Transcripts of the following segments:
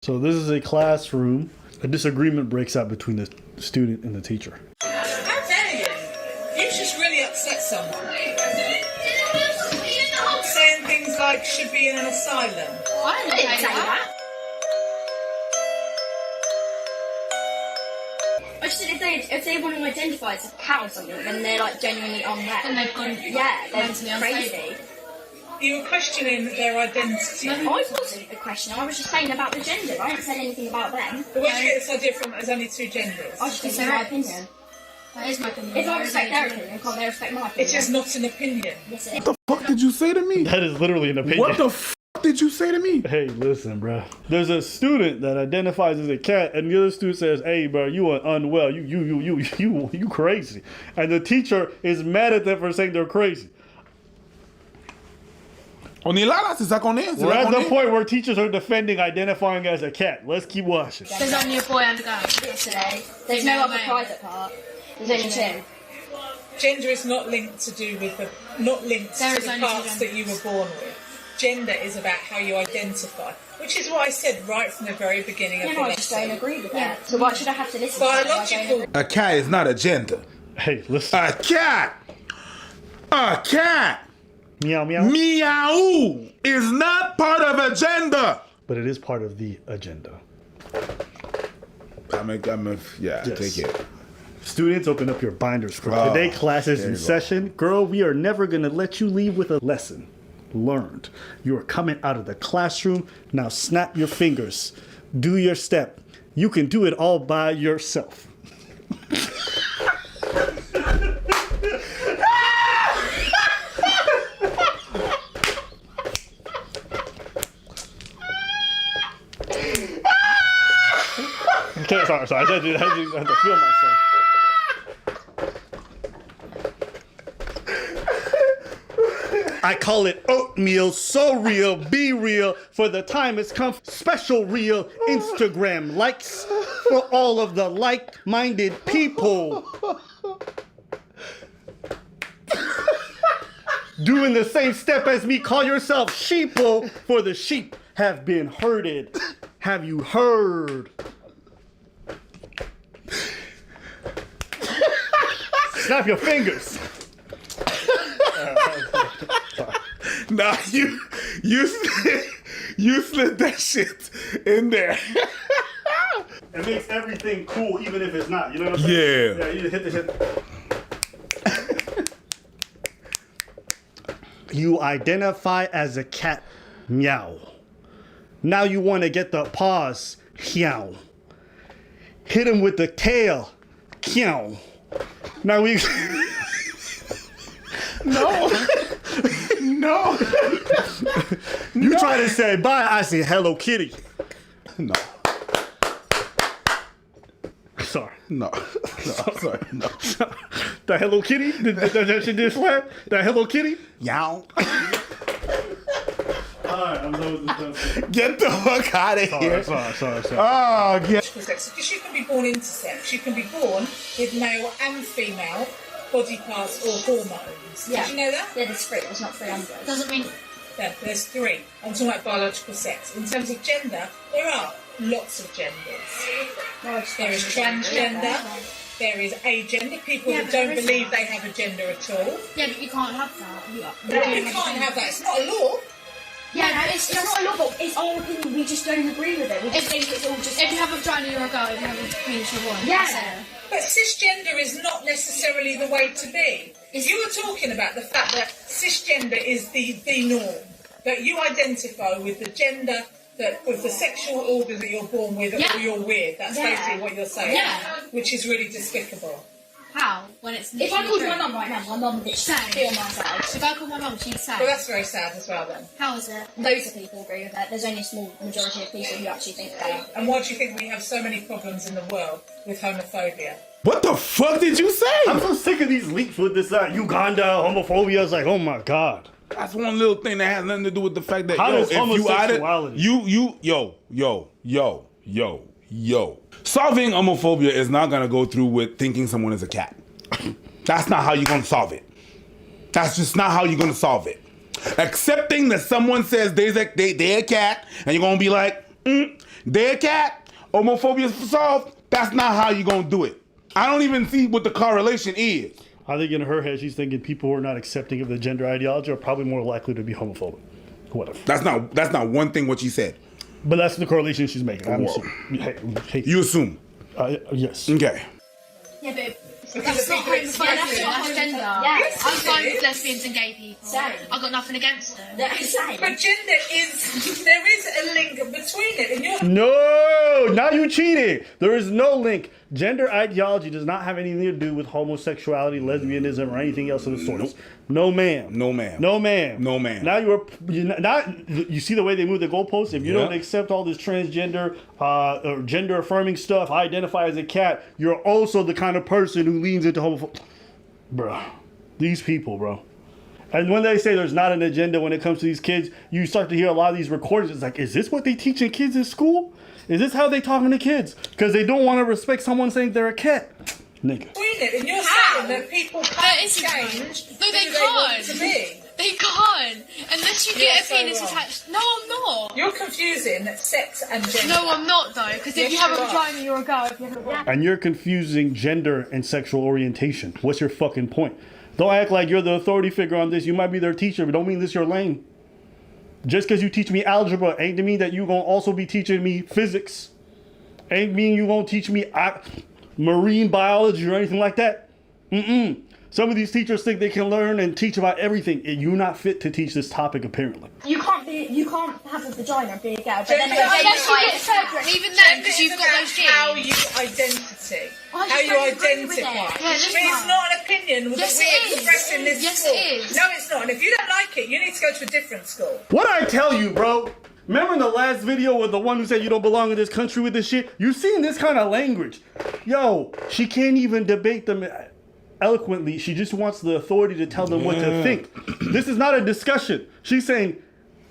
So this is a classroom. A disagreement breaks out between the student and the teacher. How dare you? You've just really upset someone. Saying things like should be in an asylum. I didn't say that. I just said if they want to identify as a cat or something, then they're like genuinely on that. And they've gone they're just crazy. You were questioning their identity. No, I wasn't the question. I was just saying about the gender. I haven't said anything about them. But where do you get this idea from that there's only two genders? I just think it's my opinion. That is my opinion. If I respect their opinion, can't they respect my opinion? It is not an opinion. Yes, it is. What the fuck did you say to me? That is literally an opinion. What the fuck did you say to me? Hey, listen, bro. There's a student that identifies as a cat, and the other student says, "Hey, bro, you are unwell. You crazy." And the teacher is mad at them for saying they're crazy. On est là, c'est ça qu'on est. We're at the point where teachers are defending identifying as a cat. Let's keep watching. There's only a boy and a girl. Yesterday. There's no other private part. There's only two. Gender is not linked to do with the parts that you were born with. Gender is about how you identify, which is what I said right from the very beginning of the I just don't lesson. agree with that. So why should I have to listen Biological. A cat is not a gender. Hey, listen. A cat. A cat. Meow, meow. Meow is not part of a gender. But it is part of the agenda. Yeah, Yes. take it. Students, open up your binders. Oh, Today, class is there in you go. session. Girl, we are never going to let you leave with a lesson learned. You are coming out of the classroom. Now snap your fingers. Do your step. You can do it all by yourself. Okay, sorry. I had to feel myself. I call it oatmeal, so real, be real, for the time has come. Special real Instagram likes for all of the like-minded people. Doing the same step as me, call yourself sheeple, for the sheep have been herded. Have you heard? Snap your fingers. Nah, you slid that shit in there. It makes everything cool, even if it's not. You know what I'm saying? Yeah. Yeah, you hit the shit. You identify as a cat. Meow. Now you want to get the paws. Meow. Hit him with the tail. Meow. Now we. No. You try to say bye, I say Hello Kitty. No. Sorry. No. Sorry. No. The Hello Kitty? That shit did slap? The Hello Kitty? Yow. Alright, I'm done with this. Get the fuck out of here. Sorry. Oh, get. Because you can be born intersex. You can be born with male and female body parts or hormones. Yeah. Did you know that? Yeah, there's three. There's not 300. Doesn't mean. Yeah, there's three. I'm talking about biological sex. In terms of gender, there are lots of genders. There is transgender. There is agender, people Yeah, that but there don't is believe one. they have a gender at all. Yeah, but you can't have that. You can't have that. It's not a law. Yeah, no, it's It's not a law, but it's our opinion. We just don't agree with it. We just think it's all just. If you have a vagina, you're a girl. If you have a penis, you're a woman. Yeah. That's it. But cisgender is not necessarily the way to be. You were talking about the fact that cisgender is the norm. That you identify with the gender, with the sexual order that you're born with, Yeah. or you're with. That's Yeah. basically what you're saying. Yeah. Which is really despicable. How? When it's. If I called my mum. mum right now, my mum would Same. be on my side. If I called my mum, she'd say. Well, that's very sad as well then. How is it? Loads of people agree with that. There's only a small majority of people who actually think that. And why do you think we have so many problems in the world with homophobia? What the fuck did you say? I'm so sick of these leaks with this Uganda homophobia. It's like, oh my god. That's one little thing that has nothing to do with the fact that How does if you added homosexuality- yo. Solving homophobia is not gonna go through with thinking someone is a cat. That's not how you're gonna solve it. That's just not how you're gonna solve it. Accepting that someone says they're a cat, and you're gonna be like, They're a cat, homophobia is solved. That's not how you gonna do it. I don't even see what the correlation is. I think in her head, she's thinking people who are not accepting of the gender ideology are probably more likely to be homophobic. Whatever. That's not one thing what she said. But that's the correlation she's making. I'm Whoa. assuming. Hey, You assume. yes. Okay. Yeah, but Because that's not people expect homophobic. it. That's gender. Yes, I'm it fine is. with lesbians and gay people. Same. I've got nothing against them. Same. But gender is, there is a link between it, and you're No, now you cheated. There is no link. Gender ideology does not have anything to do with homosexuality, lesbianism, or anything else of the sort. Nope. No, ma'am. No, ma'am. No, ma'am. No, ma'am. Now you see the way they move the goalposts. If you don't accept all this transgender or gender affirming stuff, identify as a cat, you're also the kind of person who leans into homophobia. Bruh, these people, bro. And when they say there's not an agenda when it comes to these kids, you start to hear a lot of these recordings. It's like, is this what they teaching kids in school? Is this how they talking to kids? Because they don't want to respect someone saying they're a cat. Nigga. between it, and you're How? saying that people That can't isn't change right. No, they who they want can't. to be. They can't. Unless you get You're a so penis wrong. attached. No, I'm not. You're confusing sex and gender. No, I'm not though. Because if Yes, you have a you are. vagina, you're a girl. If you have a boy. And you're confusing gender and sexual orientation. What's your fucking point? Don't act like you're the authority figure on this. You might be their teacher, but don't mean this your lane. Just because you teach me algebra ain't to mean that you gonna also be teaching me physics. Ain't mean you gonna teach me marine biology or anything like that. Some of these teachers think they can learn and teach about everything, and you're not fit to teach this topic apparently. You can't have a vagina and be a girl, but Gender then is Unless you identify get as surgery, and cat. even then, Gender because is you've got about those how genes. you identity. I just How you don't agree with it. identify. Yeah, that's But it's fine. not an opinion Yes, that it we is. express in this Yes, school. it is. No, it's not. And if you don't like it, you need to go to a different school. What I tell you, bro? Remember in the last video with the one who said you don't belong in this country with this shit? You seen this kind of language. Yo, she can't even debate them eloquently. She just wants the authority to tell them what to think. This is not a discussion. She's saying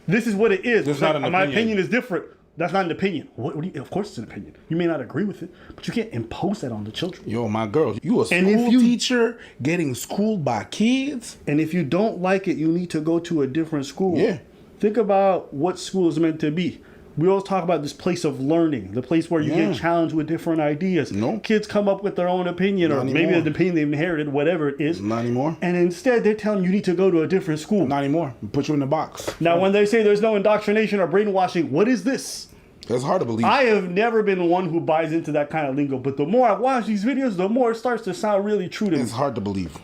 this is what it is. It's not an My opinion. opinion is different. That's not an opinion. What do you, of course it's an opinion. You may not agree with it, but you can't impose that on the children. Yo, my girl, you a And if school you- teacher getting schooled by kids? And if you don't like it, you need to go to a different school. Yeah. Think about what school is meant to be. We always talk about this place of learning, the place where you Yeah. get challenged with different ideas. No. Kids come up with their own opinion, or Not maybe anymore. an opinion they've inherited, whatever it is. Not anymore. And instead, they're telling you need to go to a different school. Not anymore. Put you in the box. Now, when they say there's no indoctrination or brainwashing, what is this? That's hard to believe. I have never been one who buys into that kind of lingo, but the more I watch these videos, the more it starts to sound really true to me. It's hard to believe.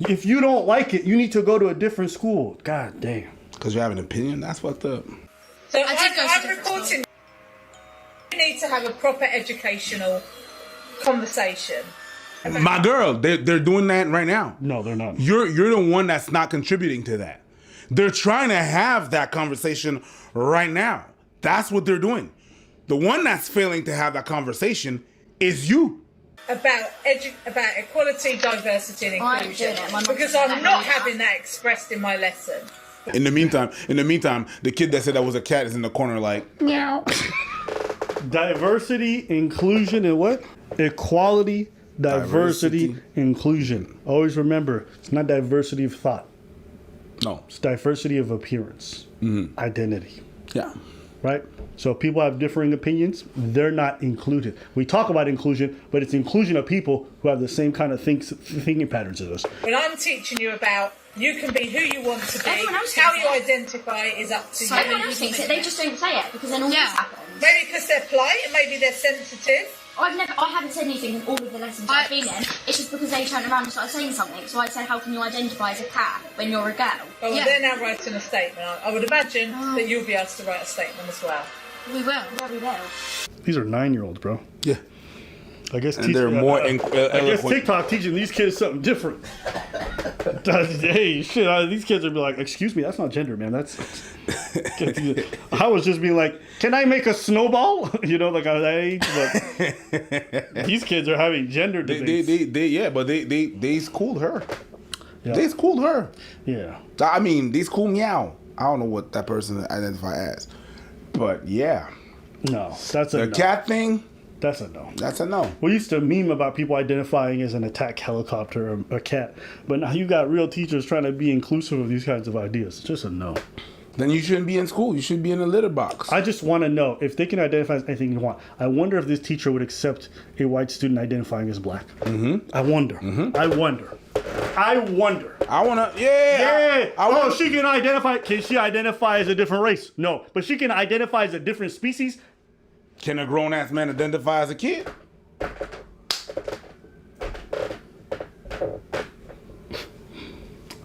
If you don't like it, you need to go to a different school. God damn. Because you have an opinion? That's fucked up. So I did go to I'm different reporting. You need to have a proper educational conversation. My girl, they're doing that right now. No, they're not. You're the one that's not contributing to that. They're trying to have that conversation right now. That's what they're doing. The one that's failing to have that conversation is you. About equality, diversity, and I ain't inclusion. doing it. My mum Because said I'm that not earlier. having that expressed in my lesson. In the meantime, the kid that said that was a cat is in the corner like, Diversity, inclusion, and what? Equality, diversity, inclusion. Always remember, it's not diversity of thought. no. It's diversity of appearance, identity, Yeah. right? So if people have differing opinions, they're not included. We talk about inclusion, but it's inclusion of people who have the same kind of thinking patterns as us. When I'm teaching you about you can be who you want to be, Everyone else how thinks you that. identify is up to Everyone you. else thinks it. They just don't say it because then all Yeah. this happens. Maybe because they're polite and maybe they're sensitive. I haven't said anything in all of the lessons I've been in. It's just because they turned around and started saying something. So I said, how can you identify as a cat when you're a girl? Oh, well, Yeah. they're now writing a statement. I would imagine that you'll be asked to write a statement as well. We will. Yeah, we will. These are 9-year-olds, bro. Yeah. I guess And they're more I guess eloquent. TikTok teaching these kids something different. Hey, shit! These kids would be like, "Excuse me, that's not gender, man. That's." I was just being like, "Can I make a snowball?" You know, like at that age. But these kids are having gender debates. They schooled her. Yeah. They schooled her. Yeah. I mean, they schooled meow. I don't know what that person identify as, but yeah, No, that's a the no. cat thing. That's a no. That's a no. We used to meme about people identifying as an attack helicopter or a cat, but now you got real teachers trying to be inclusive of these kinds of ideas. It's just a no. Then you shouldn't be in school. You should be in a litter box. I just want to know if they can identify as anything you want. I wonder if this teacher would accept a white student identifying as black. Mm-hmm. I wonder. Mm-hmm. I wonder. I wanna, yeah. She can identify. Can she identify as a different race? No, but she can identify as a different species. Can a grown ass man identify as a kid?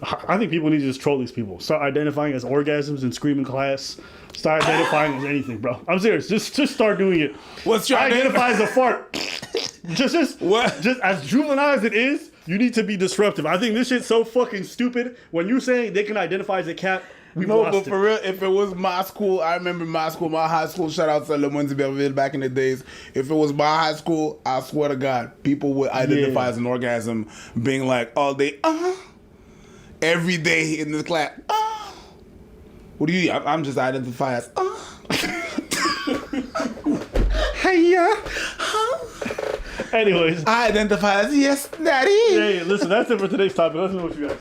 I think people need to just troll these people. Start identifying as orgasms and screaming class. Start identifying as anything, bro. I'm serious. Just start doing it. What's your identify as a fart? Just as juvenile as it is, you need to be disruptive. I think this shit's so fucking stupid. When you saying they can identify as a cat, we lost but for real, if it was my school, I remember my high school. Shout out to Le Monde Belleville back in the days. If it was my high school, I swear to God, people would identify as an orgasm, being like all day, every day in the class. What do you? I'm just identify as. Hey, Anyways, I identify as yes, daddy. Hey, listen, that's it for today's topic. Let's know what you got.